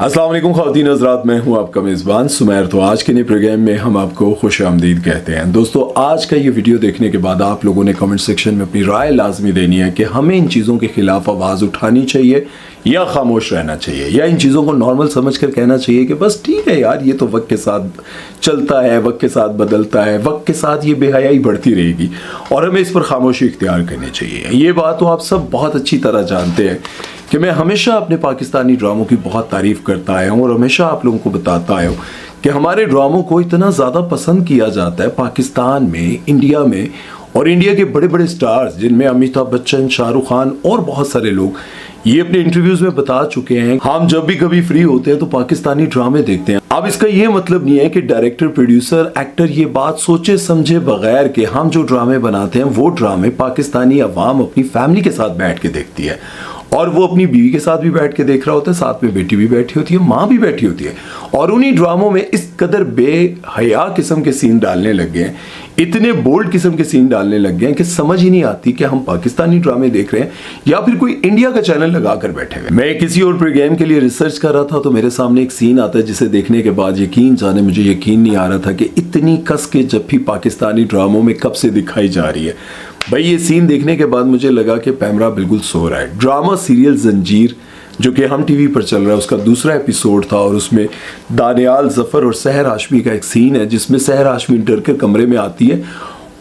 अस्सलाम वालेकुम ख़वातीन हज़रात, मैं हूं आपका मेज़बान सुमैर। तो आज के नए प्रोग्राम में हम आपको खुश आमदीद कहते हैं। दोस्तों, आज का ये वीडियो देखने के बाद आप लोगों ने कमेंट सेक्शन में अपनी राय लाजमी देनी है कि हमें इन चीज़ों के ख़िलाफ़ आवाज़ उठानी चाहिए या खामोश रहना चाहिए, या इन चीज़ों को नॉर्मल समझ कर कहना चाहिए कि बस ठीक है यार, ये तो वक्त के साथ चलता है, वक्त के साथ बदलता है, वक्त के साथ ये बेहयाई बढ़ती रहेगी और हमें इस पर खामोशी इख्तियार करनी चाहिए। ये बात तो आप सब बहुत अच्छी तरह जानते हैं कि मैं हमेशा अपने पाकिस्तानी ड्रामों की बहुत तारीफ़ करता आया हूँ और हमेशा आप लोगों को बताता आया हूँ कि हमारे ड्रामों को इतना ज़्यादा पसंद किया जाता है पाकिस्तान में, इंडिया में, और इंडिया के बड़े बड़े स्टार्स जिनमें अमिताभ बच्चन, शाहरुख खान और बहुत सारे लोग ये अपने इंटरव्यूज में बता चुके हैं, हम जब भी कभी फ्री होते हैं तो पाकिस्तानी ड्रामे देखते हैं। अब इसका ये मतलब नहीं है कि डायरेक्टर, प्रोड्यूसर, एक्टर ये बात सोचे समझे बगैर कि हम जो ड्रामे बनाते हैं वो ड्रामे पाकिस्तानी अवाम अपनी फैमिली के साथ बैठ के देखती है, और वो अपनी बीवी के साथ भी बैठ के देख रहा होता है, साथ में बेटी भी बैठी होती है, माँ भी बैठी होती है, और उन्हीं ड्रामों में इस कदर बेहया किस्म के सीन डालने लग गए हैं, इतने बोल्ड किस्म के सीन डालने लग गए हैं कि समझ ही नहीं आती कि हम पाकिस्तानी ड्रामे देख रहे हैं या फिर कोई इंडिया का चैनल लगा कर बैठे हुए। मैं किसी और प्रोग्राम के लिए रिसर्च कर रहा था तो मेरे सामने एक सीन आता है जिसे देखने के बाद यकीन जाने मुझे यकीन नहीं आ रहा था कि इतनी कस के जफ्फी पाकिस्तानी ड्रामों में कब से दिखाई जा रही है। भाई, ये सीन देखने के बाद मुझे लगा कि पैमरा बिल्कुल सो रहा है। ड्रामा सीरियल जंजीर जो कि हम टीवी पर चल रहा है, उसका दूसरा एपिसोड था और उसमें दानियाल जफर और सहर हाशमी का एक सीन है जिसमें सहर हाशमी डर कर कमरे में आती है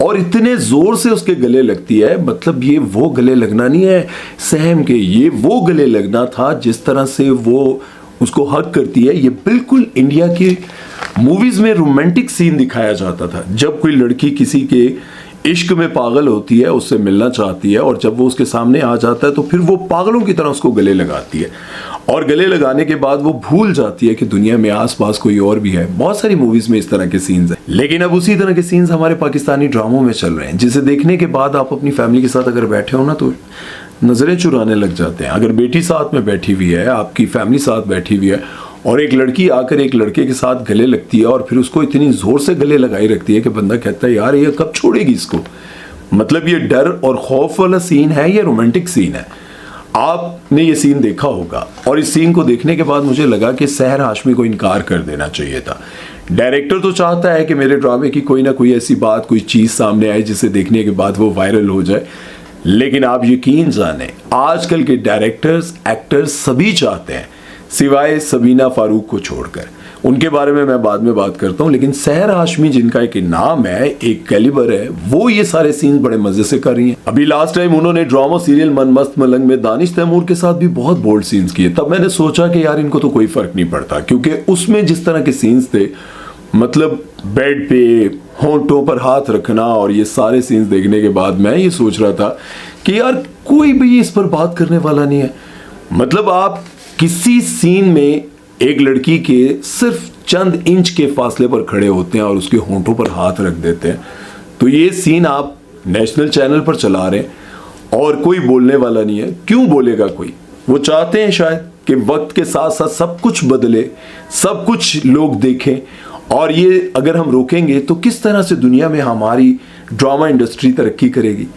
और इतने जोर से उसके गले लगती है। मतलब ये वो गले लगना नहीं है सहम के, ये वो गले लगना था जिस तरह से वो उसको हक करती है। ये बिल्कुल इंडिया की मूवीज में रोमांटिक सीन दिखाया जाता था, जब कोई लड़की किसी के इश्क में पागल होती है, उससे मिलना चाहती है, और जब वो उसके सामने आ जाता है तो फिर वो पागलों की तरह उसको गले लगाती है, और गले लगाने के बाद वो भूल जाती है कि दुनिया में आसपास कोई और भी है। बहुत सारी मूवीज में इस तरह के सीन्स हैं, लेकिन अब उसी तरह के सीन्स हमारे पाकिस्तानी ड्रामों में चल रहे हैं, जिसे देखने के बाद आप अपनी फैमिली के साथ अगर बैठे हो ना तो नजरें चुराने लग जाते हैं। अगर बेटी साथ में बैठी हुई है, आपकी फैमिली साथ बैठी हुई है, और एक लड़की आकर एक लड़के के साथ गले लगती है और फिर उसको इतनी जोर से गले लगाई रखती है कि बंदा कहता है यार ये कब छोड़ेगी इसको। मतलब ये डर और खौफ वाला सीन है, ये रोमांटिक सीन है। आपने ये सीन देखा होगा, और इस सीन को देखने के बाद मुझे लगा कि सहर हाशमी को इनकार कर देना चाहिए था। डायरेक्टर तो चाहता है कि मेरे ड्रामे की कोई ना कोई ऐसी बात, कोई चीज़ सामने आए जिसे देखने के बाद वो वायरल हो जाए, लेकिन आप यकीन जाने आजकल के डायरेक्टर्स, एक्टर्स सभी चाहते हैं, सिवाय सबीना फारूक को छोड़कर। उनके बारे में मैं बाद में बात करता हूं, लेकिन सहर हाशमी जिनका एक नाम है, एक कैलिबर है, वो ये सारे सीन बड़े मजे से कर रही हैं। अभी लास्ट टाइम उन्होंने ड्रामा सीरियल मन मस्त मलंग में दानिश तैमूर के साथ भी बहुत बोल्ड सीन्स किए। तब मैंने सोचा कि यार इनको तो कोई फर्क नहीं पड़ता, क्योंकि उसमें जिस तरह के सीन्स थे, मतलब बेड पे होंठों पर हाथ रखना, और ये सारे सीन्स देखने के बाद मैं ये सोच रहा था कि यार कोई भी इस पर बात करने वाला नहीं है। मतलब आप किसी सीन में एक लड़की के सिर्फ चंद इंच के फासले पर खड़े होते हैं और उसके होंठों पर हाथ रख देते हैं, तो ये सीन आप नेशनल चैनल पर चला रहे हैं और कोई बोलने वाला नहीं है। क्यों बोलेगा कोई? वो चाहते हैं शायद कि वक्त के साथ साथ सब कुछ बदले, सब कुछ लोग देखें, और ये अगर हम रोकेंगे तो किस तरह से दुनिया में हमारी ड्रामा इंडस्ट्री तरक्की करेगी।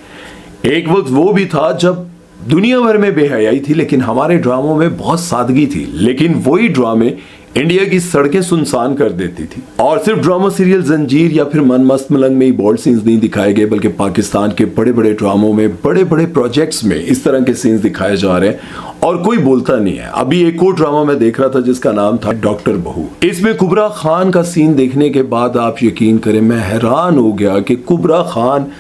एक वक्त वो भी था जब दुनिया भर में बेहयाई थी, लेकिन हमारे ड्रामों में बहुत सादगी थी, लेकिन वही ड्रामे इंडिया की सड़कें सुनसान कर देती थी। और सिर्फ ड्रामा सीरियल जंजीर या फिर मन मस्त मलंग में ही बोल्ड सीन्स नहीं दिखाए गए, बल्कि पाकिस्तान के बड़े बड़े ड्रामों में, बड़े बड़े प्रोजेक्ट्स में इस तरह के सीन्स दिखाए जा रहे हैं और कोई बोलता नहीं है। अभी एक और ड्रामा मैं देख रहा था जिसका नाम था डॉक्टर बहू। इसमें कुबरा खान का सीन देखने के बाद आप यकीन करें, मैं हैरान हो गया कि कुबरा खान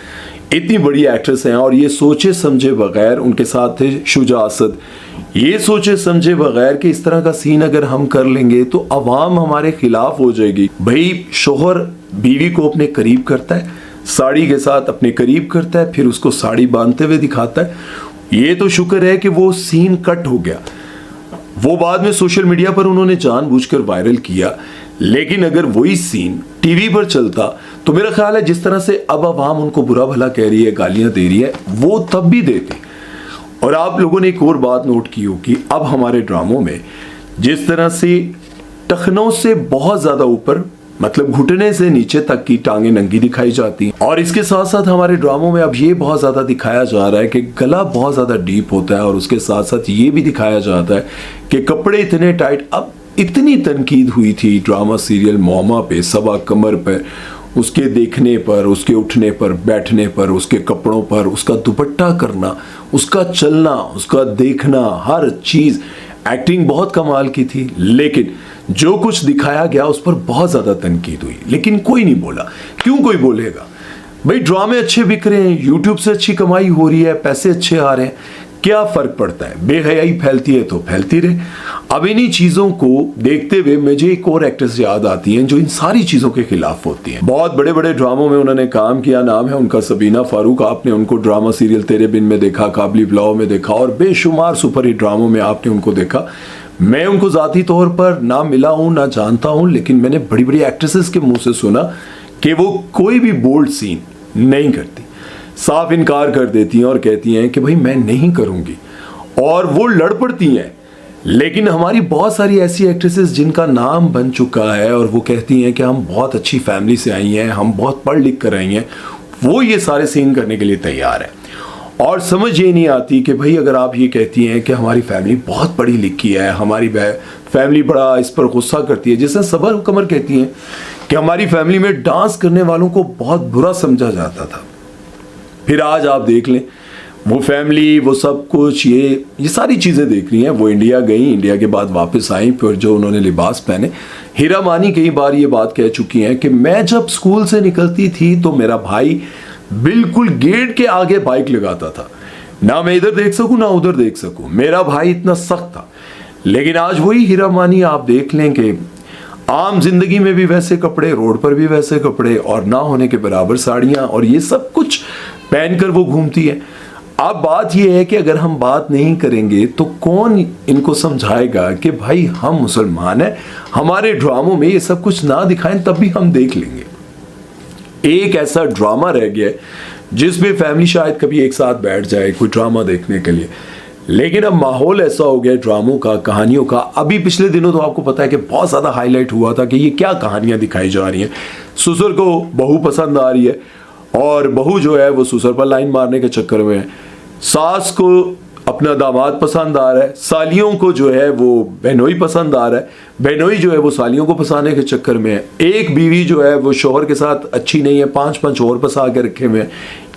इतनी बड़ी एक्ट्रेस हैं और ये सोचे समझे बगैर, उनके साथ थे शुजा असद, ये सोचे समझे बगैर कि इस तरह का सीन अगर हम कर लेंगे तो अवाम हमारे खिलाफ हो जाएगी। भाई, शोहर बीवी को अपने करीब करता है, साड़ी के साथ अपने करीब करता है, फिर उसको साड़ी बांधते हुए दिखाता है। ये तो शुक्र है कि वो सीन कट हो गया, वो बाद में सोशल मीडिया पर उन्होंने जानबूझकर वायरल किया, लेकिन अगर वही सीन टीवी पर चलता तो मेरा ख्याल है जिस तरह से अब आवाम उनको बुरा भला कह रही है, गालियां दे रही है, वो तब भी देती। और आप लोगों ने एक और बात नोट की होगी, अब हमारे ड्रामों में जिस तरह से टखनों से बहुत ज्यादा ऊपर, मतलब घुटने से नीचे तक की टांगे नंगी दिखाई जाती हैं, और इसके साथ साथ हमारे ड्रामों में अब ये बहुत ज्यादा दिखाया जा रहा है कि गला बहुत ज्यादा डीप होता है, और उसके साथ साथ ये भी दिखाया जाता है कि कपड़े इतने टाइट। अब इतनी तनकीद हुई थी ड्रामा सीरियल मोमा पे, सबा कमर पर, उसके देखने पर, उसके उठने पर, बैठने पर, उसके कपड़ों पर, उसका दुपट्टा करना, उसका चलना, उसका देखना, हर चीज़, एक्टिंग बहुत कमाल की थी। लेकिन जो कुछ दिखाया गया उस पर बहुत ज़्यादा तनकीद हुई, लेकिन कोई नहीं बोला। क्यों कोई बोलेगा भाई? ड्रामे अच्छे बिक रहे हैं, यूट्यूब से अच्छी कमाई हो रही है, पैसे अच्छे आ रहे हैं, क्या फर्क पड़ता है? बेहयाई फैलती है तो फैलती रहे। अब इन्हीं चीजों को देखते हुए मुझे एक और एक्ट्रेस याद आती हैं जो इन सारी चीजों के खिलाफ होती हैं। बहुत बड़े बड़े ड्रामों में उन्होंने काम किया, नाम है उनका सबीना फारूक। आपने उनको ड्रामा सीरियल तेरे बिन में देखा, काबली ब्लाव में देखा और बेशुमार सुपरहिट ड्रामों में आपने उनको देखा। मैं उनको जाती तौर पर ना मिला हूं ना जानता हूं, लेकिन मैंने बड़ी बड़ी एक्ट्रेसेस के मुंह से सुना कि वो कोई भी बोल्ड सीन नहीं करती, साफ इनकार कर देती हैं और कहती हैं कि भाई मैं नहीं करूंगी, और वो लड़ पड़ती हैं। लेकिन हमारी बहुत सारी ऐसी एक्ट्रेसेस जिनका नाम बन चुका है और वो कहती हैं कि हम बहुत अच्छी फैमिली से आई हैं, हम बहुत पढ़ लिख कर आई हैं, वो ये सारे सीन करने के लिए तैयार हैं। और समझ ये नहीं आती कि भाई अगर आप ये कहती हैं कि हमारी फैमिली बहुत पढ़ी लिखी है, हमारी फैमिली बड़ा इस पर गुस्सा करती है, जैसे सबा कमर कहती हैं कि हमारी फैमिली में डांस करने वालों को बहुत बुरा समझा जाता था, फिर आज आप देख लें वो फैमिली, वो सब कुछ, ये सारी चीज़ें देख रही हैं। वो इंडिया गई, इंडिया के बाद वापस आई, फिर जो उन्होंने लिबास पहने। हीरा मानी कई बार ये बात कह चुकी हैं कि मैं जब स्कूल से निकलती थी तो मेरा भाई बिल्कुल गेट के आगे बाइक लगाता था, ना मैं इधर देख सकूं ना उधर देख सकूं, मेरा भाई इतना सख्त था। लेकिन आज वही हीरा मानी आप देख लें कि आम जिंदगी में भी वैसे कपड़े, रोड पर भी वैसे कपड़े, और ना होने के बराबर साड़ियां, और ये सब कुछ पहनकर वो घूमती है। अब बात यह है कि अगर हम बात नहीं करेंगे तो कौन इनको समझाएगा कि भाई हम मुसलमान हैं, हमारे ड्रामों में ये सब कुछ ना दिखाएं तब भी हम देख लेंगे। एक ऐसा ड्रामा रह गया जिसमें फैमिली शायद कभी एक साथ बैठ जाए कोई ड्रामा देखने के लिए, लेकिन अब माहौल ऐसा हो गया ड्रामों का, कहानियों का। अभी पिछले दिनों तो आपको पता है कि बहुत ज़्यादा हाईलाइट हुआ था कि ये क्या कहानियां दिखाई जा रही हैं। ससुर को बहू पसंद आ रही है और बहू जो है वो ससुर पर लाइन मारने के चक्कर में है, सास को अपना दामाद पसंद आ रहा है, सालियों को जो है वो बहनोई पसंद आ रहा है, बहनोई जो है वो सालियों को फंसाने के चक्कर में है, एक बीवी जो है वो शौहर के साथ अच्छी नहीं है, 5 और फंसा के रखे हुए हैं।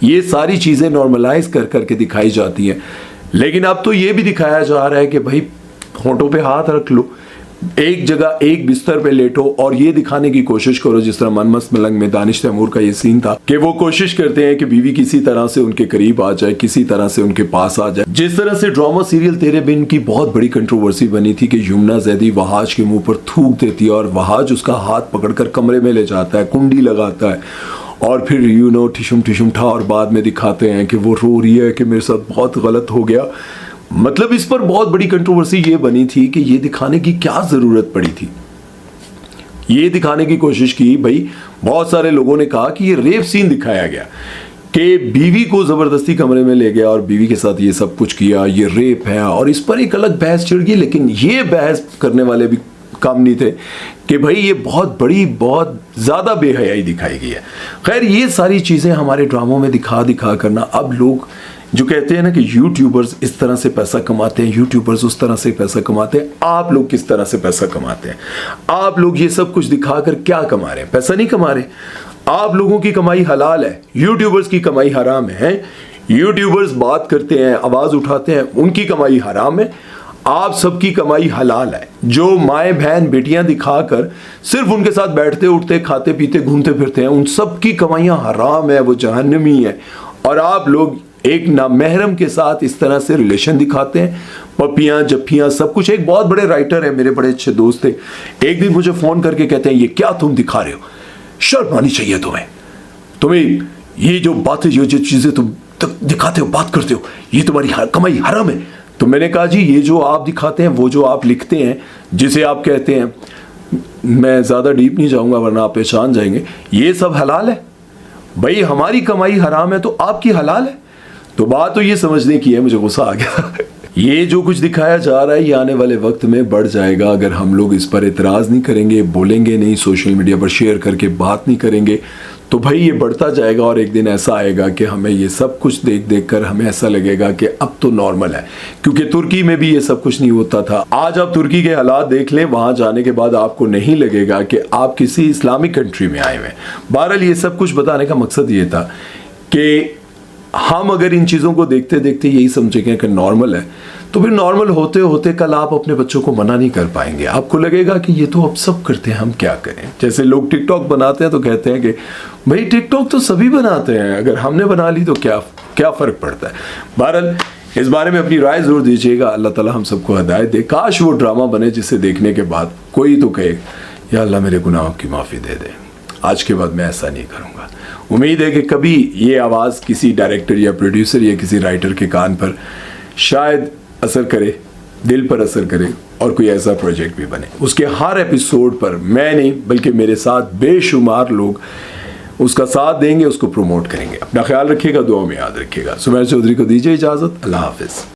ये सारी चीज़ें नॉर्मलाइज कर करके दिखाई जाती हैं। लेकिन अब तो ये भी दिखाया जा रहा है कि भाई होंठों पे हाथ रख लो, एक जगह एक बिस्तर पे लेटो, और ये दिखाने की कोशिश करो, जिस तरह मन मस्त मलंग में दानिश तैमूर का ये सीन था कि वो कोशिश करते हैं कि बीवी किसी तरह से उनके करीब आ जाए, किसी तरह से उनके पास आ जाए। जिस तरह से ड्रामा सीरियल तेरे बिन की बहुत बड़ी कंट्रोवर्सी बनी थी कि यमुना जैदी वहाज के मुंह पर थूक देती है और वहाज उसका हाथ पकड़कर कमरे में ले जाता है, कुंडी लगाता है, और फिर ठिशुम ठिशुम ठा, और बाद में दिखाते हैं कि वो रो रही है कि मेरे साथ बहुत गलत हो गया। मतलब इस पर बहुत बड़ी कंट्रोवर्सी ये बनी थी कि ये दिखाने की क्या जरूरत पड़ी थी। ये दिखाने की कोशिश की, भाई बहुत सारे लोगों ने कहा कि ये रेप सीन दिखाया गया कि बीवी को जबरदस्ती कमरे में ले गया और बीवी के साथ ये सब कुछ किया, ये रेप है, और इस पर एक अलग बहस छिड़ गई। लेकिन ये बहस करने वाले भी कम नहीं थे कि भाई ये बहुत बड़ी, बहुत ज्यादा बेहयाई दिखाई गई है। खैर ये सारी चीजें हमारे ड्रामों में दिखा करना, अब लोग जो कहते हैं ना कि यूट्यूबर्स इस तरह से पैसा कमाते हैं, यूट्यूबर्स उस तरह से पैसा कमाते हैं, आप लोग किस तरह से पैसा कमाते हैं? आप लोग ये सब कुछ दिखाकर क्या कमा रहे हैं? पैसा नहीं कमा रहे। आप लोगों की कमाई हलाल है, यूट्यूबर्स की कमाई हराम है। यूट्यूबर्स बात करते हैं, आवाज उठाते हैं, उनकी कमाई हराम है। आप सबकी कमाई हलाल है। जो माए बहन बेटियां दिखाकर सिर्फ उनके साथ बैठते उठते खाते पीते घूमते फिरते हैं, उन सब की कमाइयां हराम है, वो जहन्नमी है। और आप लोग एक नामहरम के साथ इस तरह से रिलेशन दिखाते हैं, पपियां जप्पियां सब कुछ। एक बहुत बड़े राइटर है, मेरे बड़े अच्छे दोस्त थे, एक दिन मुझे फोन करके कहते हैं ये क्या तुम दिखा रहे हो, शर्म आनी चाहिए तुम्हें ये जो बातें, जो चीजें तुम दिखाते हो, बात करते हो, ये तुम्हारी कमाई हराम है। तो मैंने कहा जी ये जो आप दिखाते हैं, वो जो आप लिखते हैं, जिसे आप कहते हैं, मैं ज्यादा डीप नहीं जाऊंगा वरना आप पहचान जाएंगे, ये सब हलाल है। भाई हमारी कमाई हराम है तो आपकी हलाल है। तो बात तो ये समझने की है, मुझे गुस्सा आ गया। ये जो कुछ दिखाया जा रहा है ये आने वाले वक्त में बढ़ जाएगा अगर हम लोग इस पर एतराज़ नहीं करेंगे, बोलेंगे नहीं, सोशल मीडिया पर शेयर करके बात नहीं करेंगे, तो भाई ये बढ़ता जाएगा और एक दिन ऐसा आएगा कि हमें ये सब कुछ देख देख कर हमें ऐसा लगेगा कि अब तो नॉर्मल है, क्योंकि तुर्की में भी ये सब कुछ नहीं होता था। आज आप तुर्की के हालात देख लें, वहां जाने के बाद आपको नहीं लगेगा कि आप किसी इस्लामिक कंट्री में आए हुए हैं। बहरहाल ये सब कुछ बताने का मकसद ये था कि हम अगर इन चीज़ों को देखते देखते यही समझेंगे कि नॉर्मल है, तो फिर नॉर्मल होते होते कल आप अपने बच्चों को मना नहीं कर पाएंगे। आपको लगेगा कि ये तो अब सब करते हैं, हम क्या करें। जैसे लोग टिकटॉक बनाते हैं तो कहते हैं कि भाई टिकटॉक तो सभी बनाते हैं, अगर हमने बना ली तो क्या फ़र्क पड़ता है। बहरहाल इस बारे में अपनी राय ज़रूर दीजिएगा। अल्लाह ताला हम सबको हिदायत दे। काश वो ड्रामा बने जिसे देखने के बाद कोई तो कहे या अल्लाह मेरे गुनाहों की माफ़ी दे दे, आज के बाद मैं ऐसा नहीं करूँगा। उम्मीद है कि कभी ये आवाज़ किसी डायरेक्टर या प्रोड्यूसर या किसी राइटर के कान पर शायद असर करे, दिल पर असर करे और कोई ऐसा प्रोजेक्ट भी बने। उसके हर एपिसोड पर मैं नहीं बल्कि मेरे साथ बेशुमार लोग उसका साथ देंगे, उसको प्रमोट करेंगे। अपना ख्याल रखिएगा, दुआ में याद रखिएगा। सुमैर चौधरी को दीजिए इजाज़त। अल्लाह हाफिज़।